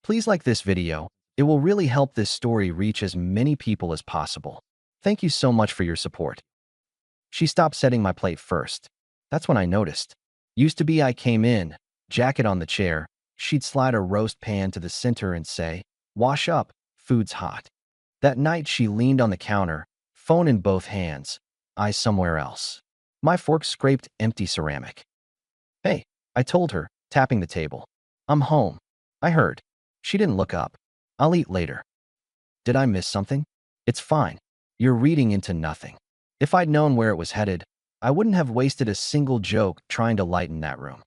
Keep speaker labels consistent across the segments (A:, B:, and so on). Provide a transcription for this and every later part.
A: Please like this video. It will really help this story reach as many people as possible. Thank you so much for your support. She stopped setting my plate first. That's when I noticed. Used to be I came in, jacket on the chair, she'd slide a roast pan to the center and say, "Wash up, food's hot." That night she leaned on the counter, phone in both hands, eyes somewhere else. My fork scraped empty ceramic. "Hey," I told her, tapping the table. "I'm home." I heard. She didn't look up. "I'll eat later." Did I miss something? It's fine. You're reading into nothing. If I'd known where it was headed, I wouldn't have wasted a single joke trying to lighten that room.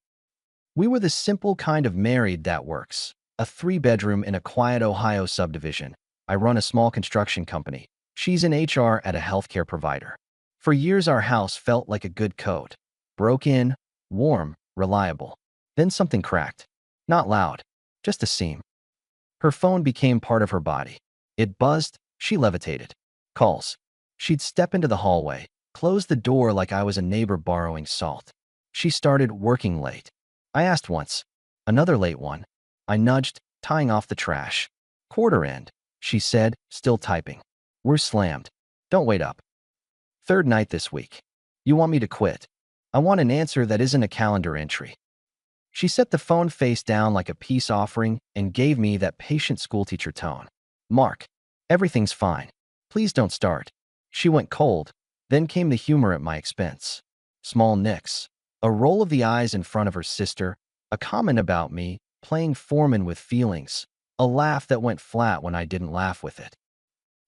A: We were the simple kind of married that works. A 3-bedroom in a quiet Ohio subdivision. I run a small construction company. She's in HR at a healthcare provider. For years our house felt like a good code. Broke in, warm, reliable. Then something cracked. Not loud, just a seam. Her phone became part of her body. It buzzed, she levitated. Calls. She'd step into the hallway, close the door like I was a neighbor borrowing salt. She started working late. I asked once. Another late one. I nudged, tying off the trash. "Quarter end," she said, still typing. "We're slammed. Don't wait up." Third night this week. "You want me to quit?" "I want an answer that isn't a calendar entry." She set the phone face down like a peace offering and gave me that patient schoolteacher tone. "Mark, everything's fine. Please don't start." She went cold. Then came the humor at my expense. Small nicks. A roll of the eyes in front of her sister. A comment about me, playing foreman with feelings. A laugh that went flat when I didn't laugh with it.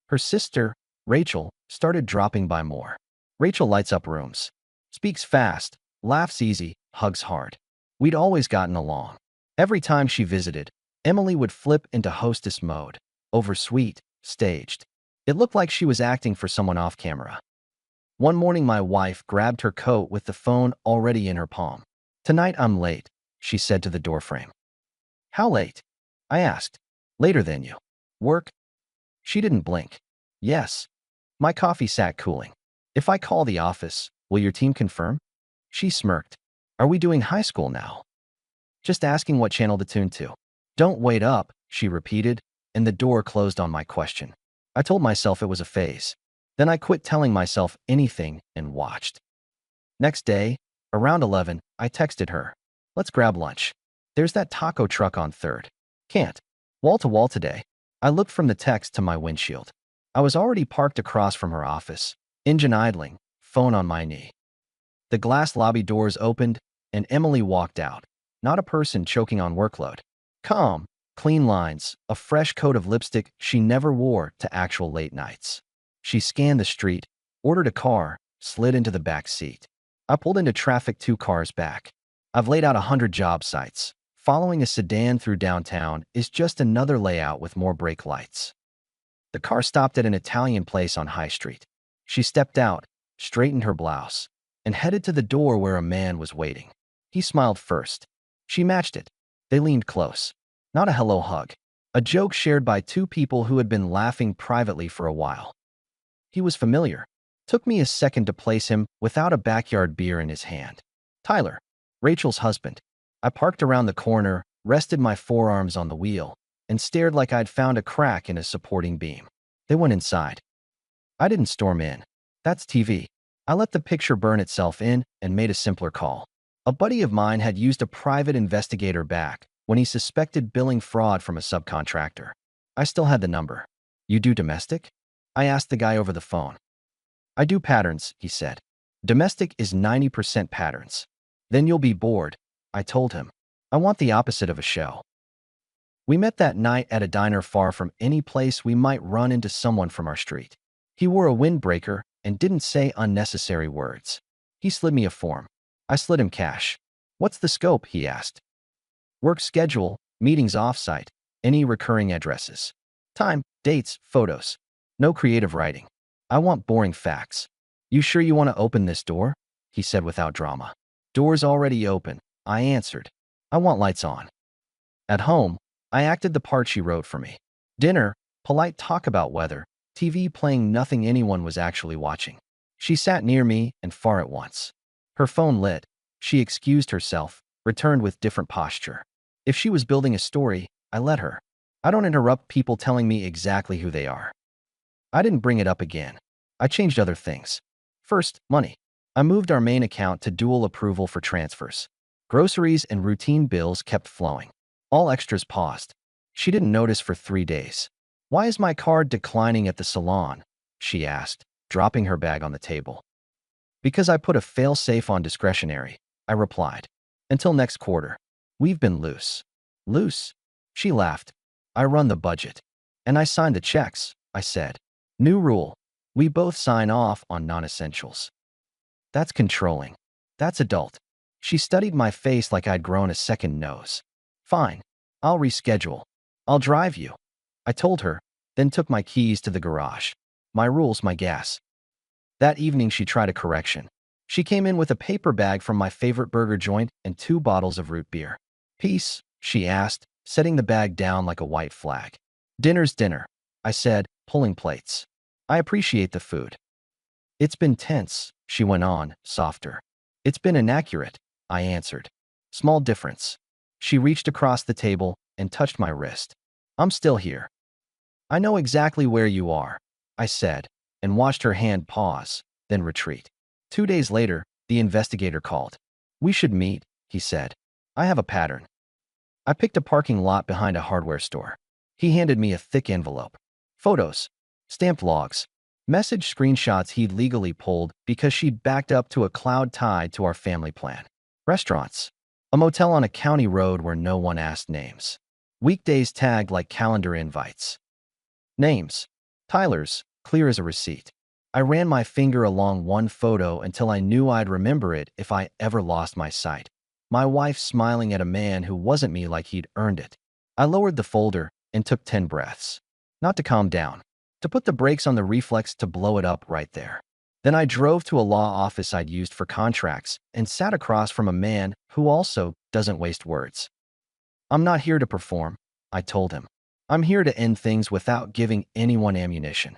A: Her sister, Rachel, started dropping by more. Rachel lights up rooms. Speaks fast, laughs easy, hugs hard. We'd always gotten along. Every time she visited, Emily would flip into hostess mode. Oversweet, staged. It looked like she was acting for someone off camera. One morning my wife grabbed her coat with the phone already in her palm. "Tonight I'm late," she said to the doorframe. "How late?" I asked. "Later than you." "Work?" She didn't blink. "Yes." My coffee sat cooling. "If I call the office, will your team confirm?" She smirked. "Are we doing high school now?" "Just asking what channel to tune to." "Don't wait up," she repeated, and the door closed on my question. I told myself it was a phase. Then I quit telling myself anything and watched. Next day, around 11, I texted her. "Let's grab lunch. There's that taco truck on 3rd. Can't. Wall to wall today." I looked from the text to my windshield. I was already parked across from her office, engine idling, phone on my knee. The glass lobby doors opened, and Emily walked out. Not a person choking on workload. Calm, clean lines, a fresh coat of lipstick she never wore to actual late nights. She scanned the street, ordered a car, slid into the back seat. I pulled into traffic 2 cars back. I've laid out 100 job sites. Following a sedan through downtown is just another layout with more brake lights. The car stopped at an Italian place on High Street. She stepped out, straightened her blouse, and headed to the door where a man was waiting. He smiled first. She matched it. They leaned close. Not a hello hug. A joke shared by 2 people who had been laughing privately for a while. He was familiar. Took me a second to place him without a backyard beer in his hand. Tyler, Rachel's husband. I parked around the corner, rested my forearms on the wheel, and stared like I'd found a crack in a supporting beam. They went inside. I didn't storm in. That's TV. I let the picture burn itself in and made a simpler call. A buddy of mine had used a private investigator back when he suspected billing fraud from a subcontractor. I still had the number. "You do domestic?" I asked the guy over the phone. "I do patterns," he said. "Domestic is 90% patterns." "Then you'll be bored," I told him. "I want the opposite of a show." We met that night at a diner far from any place we might run into someone from our street. He wore a windbreaker and didn't say unnecessary words. He slid me a form. I slid him cash. "What's the scope?" he asked. "Work schedule, meetings offsite, any recurring addresses. Time, dates, photos. No creative writing. I want boring facts." "You sure you want to open this door?" he said without drama. "Door's already open," I answered. "I want lights on." At home, I acted the part she wrote for me. Dinner, polite talk about weather, TV playing nothing anyone was actually watching. She sat near me and far at once. Her phone lit. She excused herself, returned with different posture. If she was building a story, I let her. I don't interrupt people telling me exactly who they are. I didn't bring it up again. I changed other things. First, money. I moved our main account to dual approval for transfers. Groceries and routine bills kept flowing. All extras paused. She didn't notice for 3 days. Why is my card declining at the salon? She asked, dropping her bag on the table. Because I put a fail-safe on discretionary, I replied. Until next quarter. We've been loose. Loose? She laughed. I run the budget. And I sign the checks, I said. New rule. We both sign off on non-essentials. That's controlling. That's adult. She studied my face like I'd grown a second nose. Fine. I'll reschedule. I'll drive you. I told her, then took my keys to the garage. My rules, my gas. That evening she tried a correction. She came in with a paper bag from my favorite burger joint and 2 bottles of root beer. Peace, she asked, setting the bag down like a white flag. Dinner's dinner, I said, pulling plates. I appreciate the food. It's been tense, she went on, softer. It's been inaccurate, I answered. Small difference. She reached across the table and touched my wrist. I'm still here. I know exactly where you are, I said, and watched her hand pause, then retreat. 2 days later, the investigator called. We should meet, he said. I have a pattern. I picked a parking lot behind a hardware store. He handed me a thick envelope. Photos, stamped logs, message screenshots he'd legally pulled because she'd backed up to a cloud tied to our family plan. Restaurants, a motel on a county road where no one asked names. Weekdays tagged like calendar invites. Names, Tyler's, clear as a receipt. I ran my finger along one photo until I knew I'd remember it if I ever lost my sight. My wife smiling at a man who wasn't me like he'd earned it. I lowered the folder and took 10 breaths. Not to calm down, to put the brakes on the reflex to blow it up right there. Then I drove to a law office I'd used for contracts and sat across from a man who also doesn't waste words. I'm not here to perform, I told him. I'm here to end things without giving anyone ammunition.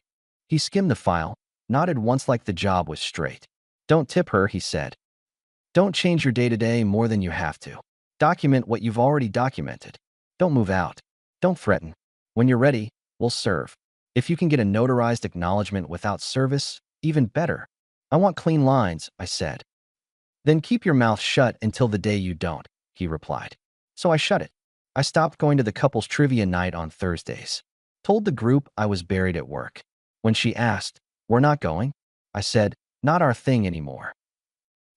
A: He skimmed the file, nodded once like the job was straight. Don't tip her, he said. Don't change your day-to-day more than you have to. Document what you've already documented. Don't move out. Don't threaten. When you're ready, we'll serve. If you can get a notarized acknowledgement without service, even better. I want clean lines, I said. Then keep your mouth shut until the day you don't, he replied. So I shut it. I stopped going to the couple's trivia night on Thursdays. Told the group I was buried at work. When she asked, we're not going? I said, not our thing anymore.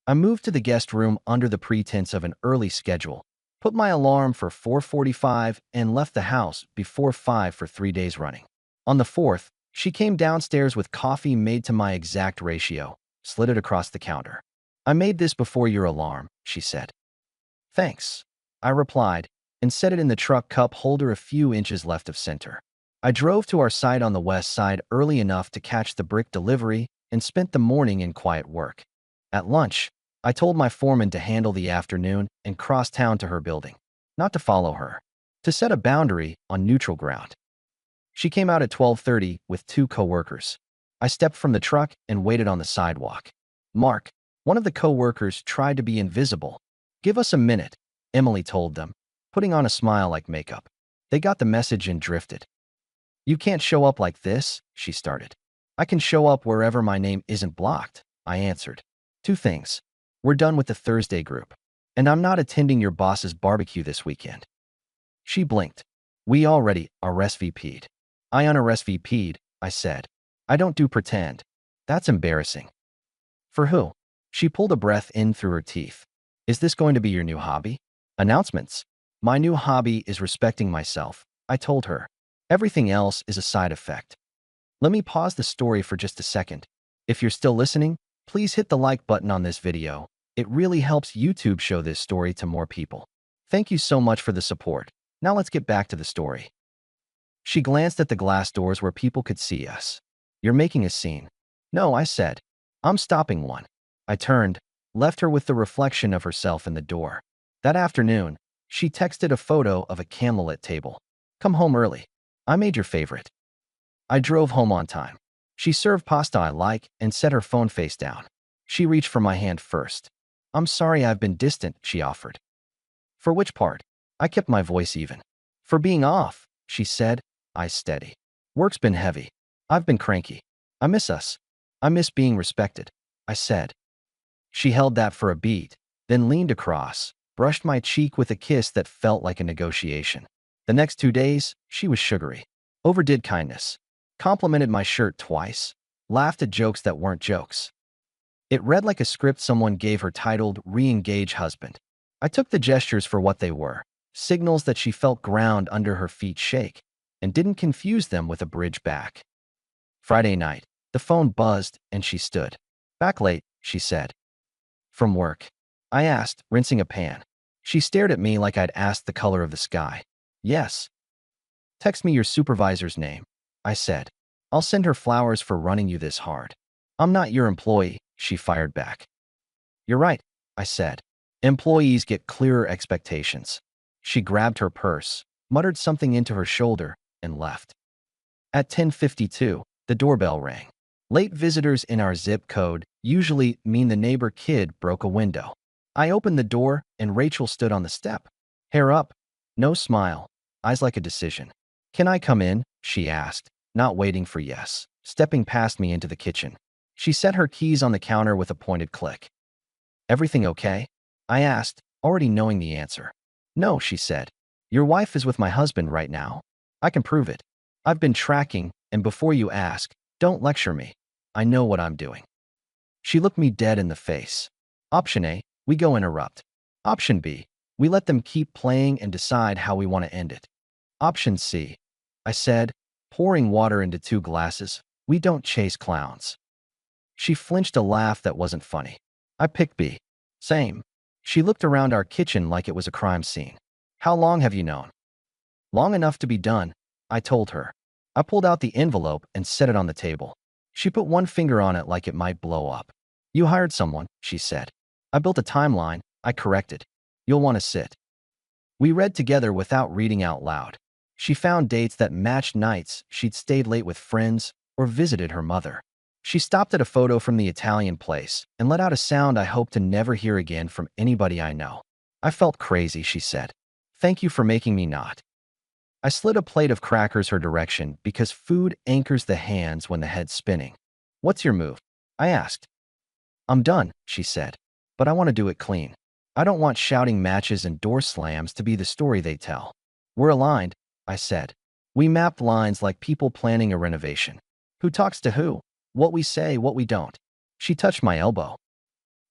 A: I moved to the guest room under the pretense of an early schedule, put my alarm for 4:45 and left the house before 5 for 3 days running. On the 4th, she came downstairs with coffee made to my exact ratio, slid it across the counter. I made this before your alarm, she said. Thanks, I replied, and set it in the truck cup holder a few inches left of center. I drove to our site on the west side early enough to catch the brick delivery and spent the morning in quiet work. At lunch, I told my foreman to handle the afternoon and cross town to her building, not to follow her, to set a boundary on neutral ground. She came out at 12:30 with 2 coworkers. I stepped from the truck and waited on the sidewalk. Mark, one of the coworkers, tried to be invisible. Give us a minute, Emily told them, putting on a smile like makeup. They got the message and drifted. You can't show up like this, she started. I can show up wherever my name isn't blocked, I answered. 2 things. We're done with the Thursday group, and I'm not attending your boss's barbecue this weekend. She blinked. We already RSVP'd. I unRSVP'd, I said. I don't do pretend. That's embarrassing. For who? She pulled a breath in through her teeth. Is this going to be your new hobby? Announcements. My new hobby is respecting myself, I told her. Everything else is a side effect. Let me pause the story for just a second. If you're still listening, please hit the like button on this video. It really helps YouTube show this story to more people. Thank you so much for the support. Now let's get back to the story. She glanced at the glass doors where people could see us. You're making a scene. No, I said. I'm stopping one. I turned, left her with the reflection of herself in the door. That afternoon, she texted a photo of a candlelit table. Come home early. I made your favorite. I drove home on time. She served pasta I like and set her phone face down. She reached for my hand first. I'm sorry I've been distant, she offered. For which part? I kept my voice even. For being off, she said, eyes steady. Work's been heavy. I've been cranky. I miss us. I miss being respected, I said. She held that for a beat, then leaned across, brushed my cheek with a kiss that felt like a negotiation. The next 2 days, she was sugary. Overdid kindness. Complimented my shirt twice. Laughed at jokes that weren't jokes. It read like a script someone gave her titled Re-engage Husband. I took the gestures for what they were, signals that she felt ground under her feet shake, and didn't confuse them with a bridge back. Friday night, the phone buzzed and she stood. Back late, she said. From work? I asked, rinsing a pan. She stared at me like I'd asked the color of the sky. Yes. Text me your supervisor's name, I said. I'll send her flowers for running you this hard. I'm not your employee, she fired back. You're right, I said. Employees get clearer expectations. She grabbed her purse, muttered something into her shoulder, and left. At 10:52, the doorbell rang. Late visitors in our zip code usually mean the neighbor kid broke a window. I opened the door and Rachel stood on the step. Hair up, no smile, eyes like a decision. Can I come in? She asked, not waiting for yes, stepping past me into the kitchen. She set her keys on the counter with a pointed click. Everything okay? I asked, already knowing the answer. No, she said. Your wife is with my husband right now. I can prove it. I've been tracking, and before you ask, don't lecture me. I know what I'm doing. She looked me dead in the face. Option A, we go interrupt. Option B, we let them keep playing and decide how we want to end it. Option C, I said, pouring water into 2 glasses, we don't chase clowns. She flinched a laugh that wasn't funny. I picked B. Same. She looked around our kitchen like it was a crime scene. How long have you known? Long enough to be done, I told her. I pulled out the envelope and set it on the table. She put one finger on it like it might blow up. You hired someone, she said. I built a timeline, I corrected. You'll want to sit. We read together without reading out loud. She found dates that matched nights she'd stayed late with friends or visited her mother. She stopped at a photo from the Italian place and let out a sound I hope to never hear again from anybody I know. I felt crazy, she said. Thank you for making me not. I slid a plate of crackers her direction because food anchors the hands when the head's spinning. What's your move? I asked. I'm done, she said, but I want to do it clean. I don't want shouting matches and door slams to be the story they tell. We're aligned, I said. We mapped lines like people planning a renovation. Who talks to who? What we say, what we don't. She touched my elbow.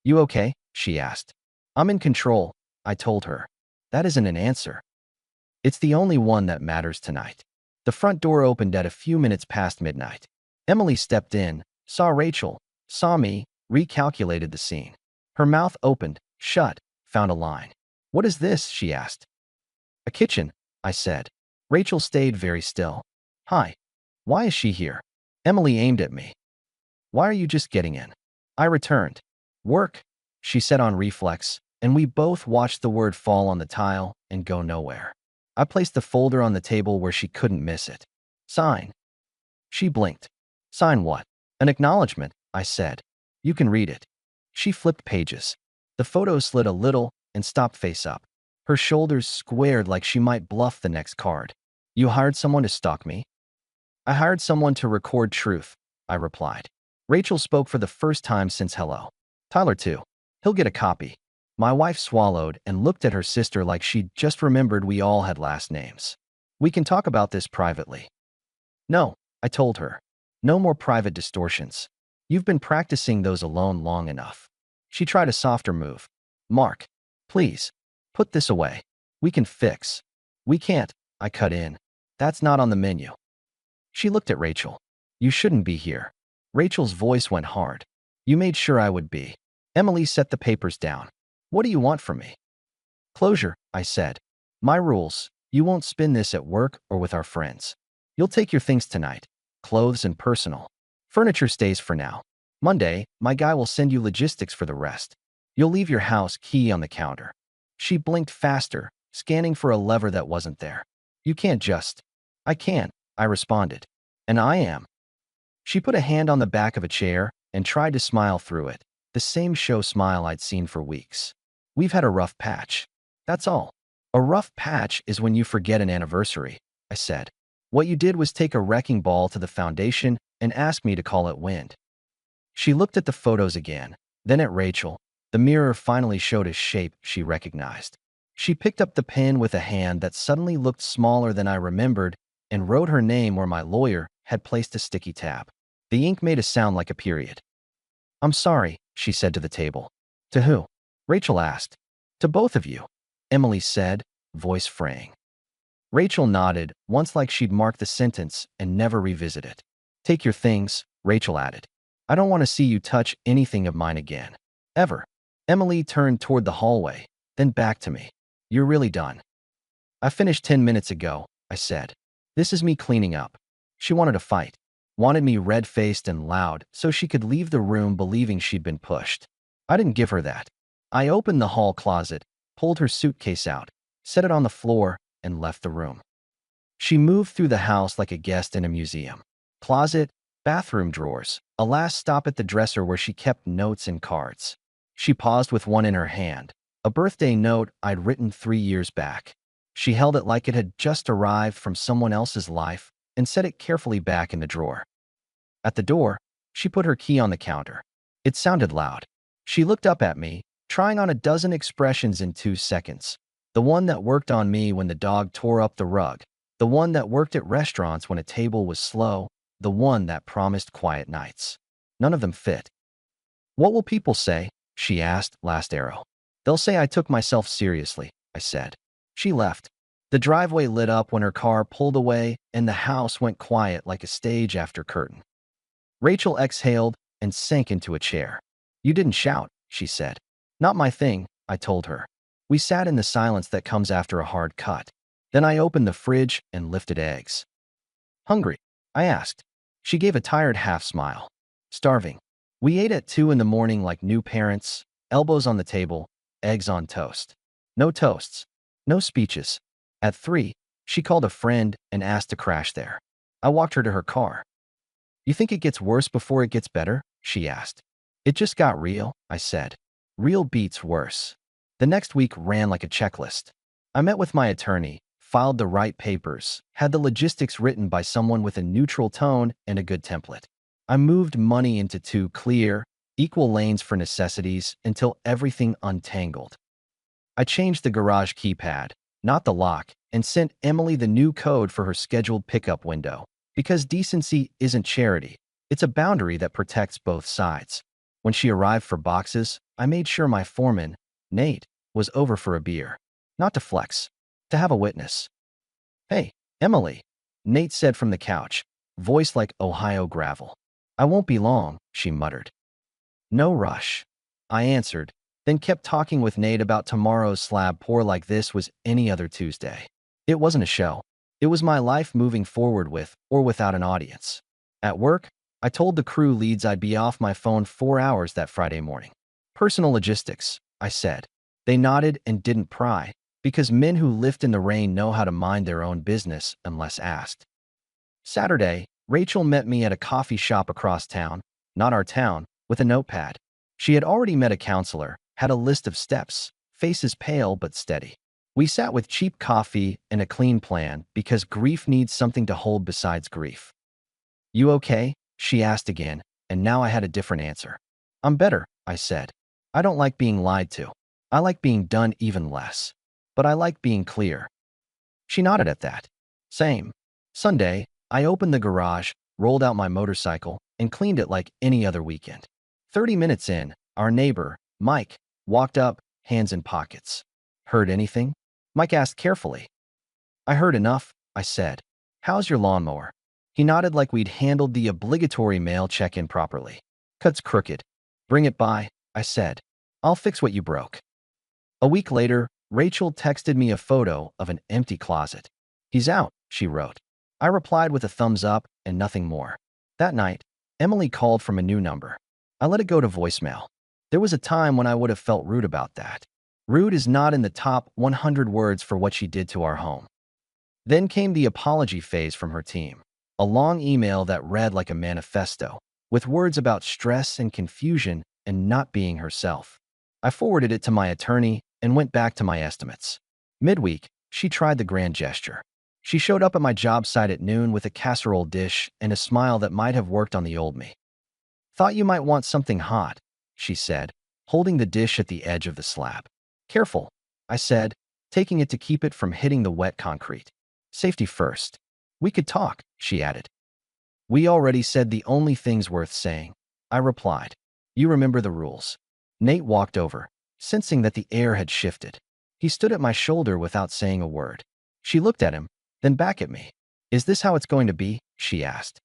A: You okay? She asked. I'm in control, I told her. That isn't an answer. It's the only one that matters tonight. The front door opened at a few minutes past midnight. Emily stepped in, saw Rachel, saw me, recalculated the scene. Her mouth opened, shut, found a line. What is this? She asked. A kitchen, I said. Rachel stayed very still. Hi. Why is she here? Emily aimed at me. Why are you just getting in? I returned. Work, she said on reflex, and we both watched the word fall on the tile and go nowhere. I placed the folder on the table where she couldn't miss it. Sign. She blinked. Sign what? An acknowledgement, I said. You can read it. She flipped pages. The photo slid a little and stopped face up. Her shoulders squared like she might bluff the next card. You hired someone to stalk me? I hired someone to record truth, I replied. Rachel spoke for the first time since hello. Tyler too. He'll get a copy. My wife swallowed and looked at her sister like she'd just remembered we all had last names. We can talk about this privately. No, I told her. No more private distortions. You've been practicing those alone long enough. She tried a softer move. Mark, please, put this away. We can fix. We can't, I cut in. That's not on the menu. She looked at Rachel. You shouldn't be here. Rachel's voice went hard. You made sure I would be. Emily set the papers down. What do you want from me? Closure, I said. My rules. You won't spin this at work or with our friends. You'll take your things tonight. Clothes and personal. Furniture stays for now. Monday, my guy will send you logistics for the rest. You'll leave your house key on the counter. She blinked faster, scanning for a lever that wasn't there. You can't just. I can't, I responded. And I am. She put a hand on the back of a chair and tried to smile through it, the same show smile I'd seen for weeks. We've had a rough patch. That's all. A rough patch is when you forget an anniversary. I said. What you did was take a wrecking ball to the foundation and ask me to call it wind. She looked at the photos again, then at Rachel. The mirror finally showed a shape she recognized. She picked up the pen with a hand that suddenly looked smaller than I remembered and wrote her name where my lawyer had placed a sticky tab. The ink made a sound like a period. I'm sorry, she said to the table. To who? Rachel asked. To both of you, Emily said, voice fraying. Rachel nodded, once like she'd marked the sentence and never revisit it. Take your things, Rachel added. I don't want to see you touch anything of mine again. Ever. Emily turned toward the hallway, then back to me. You're really done. I finished 10 minutes ago, I said. This is me cleaning up. She wanted a fight. Wanted me red-faced and loud so she could leave the room believing she'd been pushed. I didn't give her that. I opened the hall closet, pulled her suitcase out, set it on the floor, and left the room. She moved through the house like a guest in a museum. Closet, bathroom drawers, a last stop at the dresser where she kept notes and cards. She paused with one in her hand, a birthday note I'd written 3 years back. She held it like it had just arrived from someone else's life and set it carefully back in the drawer. At the door, she put her key on the counter. It sounded loud. She looked up at me, trying on a dozen expressions in 2 seconds. The one that worked on me when the dog tore up the rug. The one that worked at restaurants when a table was slow. The one that promised quiet nights. None of them fit. What will people say? She asked, last arrow. They'll say I took myself seriously, I said. She left. The driveway lit up when her car pulled away and the house went quiet like a stage after curtain. Rachel exhaled and sank into a chair. You didn't shout, she said. Not my thing, I told her. We sat in the silence that comes after a hard cut. Then I opened the fridge and lifted eggs. Hungry? I asked. She gave a tired half-smile. Starving. We ate at 2 in the morning like new parents, elbows on the table, eggs on toast. No toasts. No speeches. At 3, she called a friend and asked to crash there. I walked her to her car. You think it gets worse before it gets better? She asked. It just got real, I said. Real beats worse. The next week ran like a checklist. I met with my attorney, filed the right papers, had the logistics written by someone with a neutral tone and a good template. I moved money into 2 clear, equal lanes for necessities until everything untangled. I changed the garage keypad, not the lock, and sent Emily the new code for her scheduled pickup window. Because decency isn't charity, it's a boundary that protects both sides. When she arrived for boxes, I made sure my foreman, Nate, was over for a beer. Not to flex, to have a witness. Hey, Emily, Nate said from the couch, voice like Ohio gravel. I won't be long, she muttered. No rush, I answered, then kept talking with Nate about tomorrow's slab pour like this was any other Tuesday. It wasn't a show. It was my life moving forward with or without an audience. At work, I told the crew leads I'd be off my phone 4 hours that Friday morning. Personal logistics, I said. They nodded and didn't pry, because men who lift in the rain know how to mind their own business unless asked. Saturday, Rachel met me at a coffee shop across town, not our town, with a notepad. She had already met a counselor, had a list of steps, faces pale but steady. We sat with cheap coffee and a clean plan because grief needs something to hold besides grief. You okay? She asked again, and now I had a different answer. I'm better, I said. I don't like being lied to. I like being done even less. But I like being clear. She nodded at that. Same. Sunday, I opened the garage, rolled out my motorcycle, and cleaned it like any other weekend. 30 minutes in, our neighbor, Mike, walked up, hands in pockets. Heard anything? Mike asked carefully. I heard enough, I said. How's your lawnmower? He nodded like we'd handled the obligatory mail check-in properly. Cut's crooked. Bring it by, I said. I'll fix what you broke. A week later, Rachel texted me a photo of an empty closet. He's out, she wrote. I replied with a thumbs up and nothing more. That night, Emily called from a new number. I let it go to voicemail. There was a time when I would have felt rude about that. Rude is not in the top 100 words for what she did to our home. Then came the apology phase from her team. A long email that read like a manifesto, with words about stress and confusion and not being herself. I forwarded it to my attorney and went back to my estimates. Midweek, she tried the grand gesture. She showed up at my job site at noon with a casserole dish and a smile that might have worked on the old me. "Thought you might want something hot," she said, holding the dish at the edge of the slab. "Careful," I said, taking it to keep it from hitting the wet concrete. "Safety first." "We could talk," she added. "We already said the only things worth saying," I replied. "You remember the rules." Nate walked over, sensing that the air had shifted. He stood at my shoulder without saying a word. She looked at him, then back at me. "Is this how it's going to be?" she asked.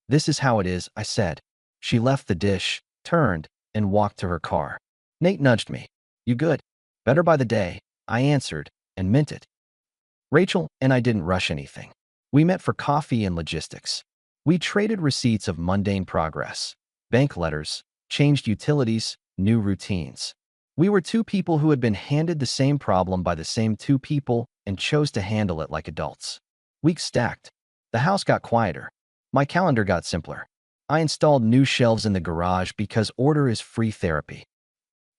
A: "This is how it is," I said. She left the dish, turned, and walked to her car. Nate nudged me. "You good?" "Better by the day," I answered, and meant it. Rachel and I didn't rush anything. We met for coffee and logistics. We traded receipts of mundane progress, bank letters, changed utilities, new routines. We were two people who had been handed the same problem by the same two people and chose to handle it like adults. Weeks stacked. The house got quieter. My calendar got simpler. I installed new shelves in the garage because order is free therapy.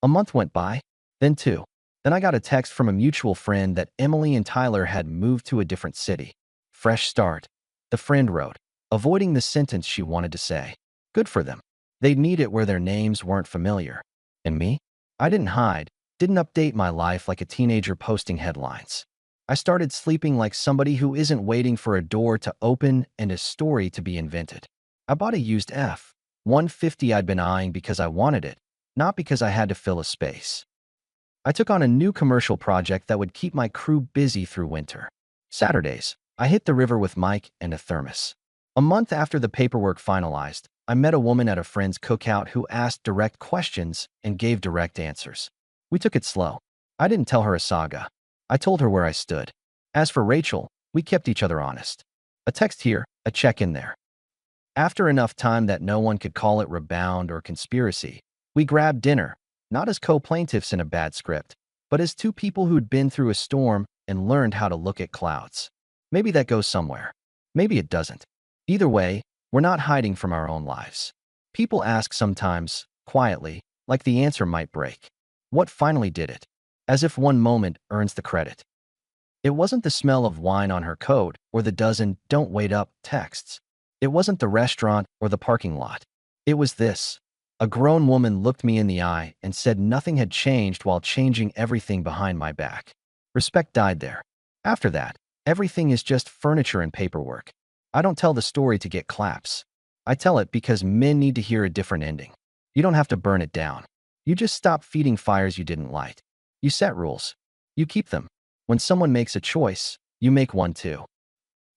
A: A month went by, then two. Then I got a text from a mutual friend that Emily and Tyler had moved to a different city. Fresh start. The friend wrote, avoiding the sentence she wanted to say. Good for them. They'd need it where their names weren't familiar. And me? I didn't hide, didn't update my life like a teenager posting headlines. I started sleeping like somebody who isn't waiting for a door to open and a story to be invented. I bought a used F-150 I'd been eyeing because I wanted it, not because I had to fill a space. I took on a new commercial project that would keep my crew busy through winter. Saturdays, I hit the river with Mike and a thermos. A month after the paperwork finalized, I met a woman at a friend's cookout who asked direct questions and gave direct answers. We took it slow. I didn't tell her a saga. I told her where I stood. As for Rachel, we kept each other honest. A text here, a check-in there. After enough time that no one could call it rebound or conspiracy, we grabbed dinner, not as co-plaintiffs in a bad script, but as two people who'd been through a storm and learned how to look at clouds. Maybe that goes somewhere. Maybe it doesn't. Either way, we're not hiding from our own lives. People ask sometimes, quietly, like the answer might break. What finally did it? As if one moment earns the credit. It wasn't the smell of wine on her coat or the dozen "don't wait up" texts. It wasn't the restaurant or the parking lot. It was this. A grown woman looked me in the eye and said nothing had changed while changing everything behind my back. Respect died there. After that, everything is just furniture and paperwork. I don't tell the story to get claps. I tell it because men need to hear a different ending. You don't have to burn it down. You just stop feeding fires you didn't light. You set rules. You keep them. When someone makes a choice, you make one too.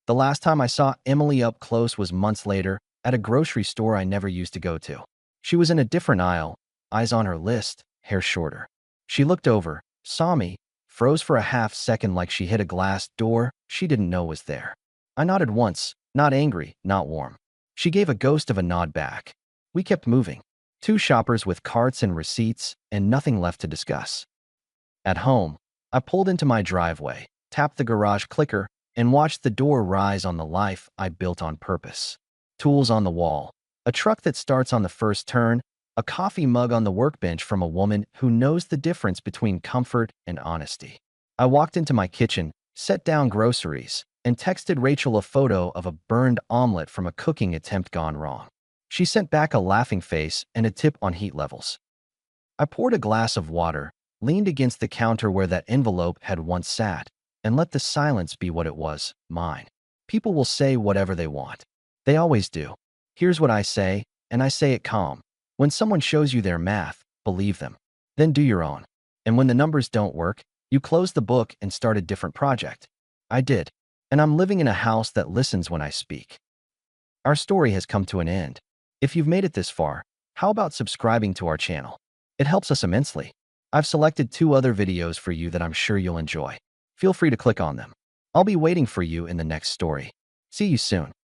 A: The last time I saw Emily up close was months later at a grocery store I never used to go to. She was in a different aisle, eyes on her list, hair shorter. She looked over, saw me, froze for a half second like she hit a glass door she didn't know was there. I nodded once, not angry, not warm. She gave a ghost of a nod back. We kept moving. Two shoppers with carts and receipts and nothing left to discuss. At home, I pulled into my driveway, tapped the garage clicker, and watched the door rise on the life I built on purpose. Tools on the wall, a truck that starts on the first turn, a coffee mug on the workbench from a woman who knows the difference between comfort and honesty. I walked into my kitchen, set down groceries, and texted Rachel a photo of a burned omelet from a cooking attempt gone wrong. She sent back a laughing face and a tip on heat levels. I poured a glass of water, leaned against the counter where that envelope had once sat, and let the silence be what it was, mine. People will say whatever they want. They always do. Here's what I say, and I say it calm. When someone shows you their math, believe them. Then do your own. And when the numbers don't work, you close the book and start a different project. I did. And I'm living in a house that listens when I speak. Our story has come to an end. If you've made it this far, how about subscribing to our channel? It helps us immensely. I've selected 2 other videos for you that I'm sure you'll enjoy. Feel free to click on them. I'll be waiting for you in the next story. See you soon.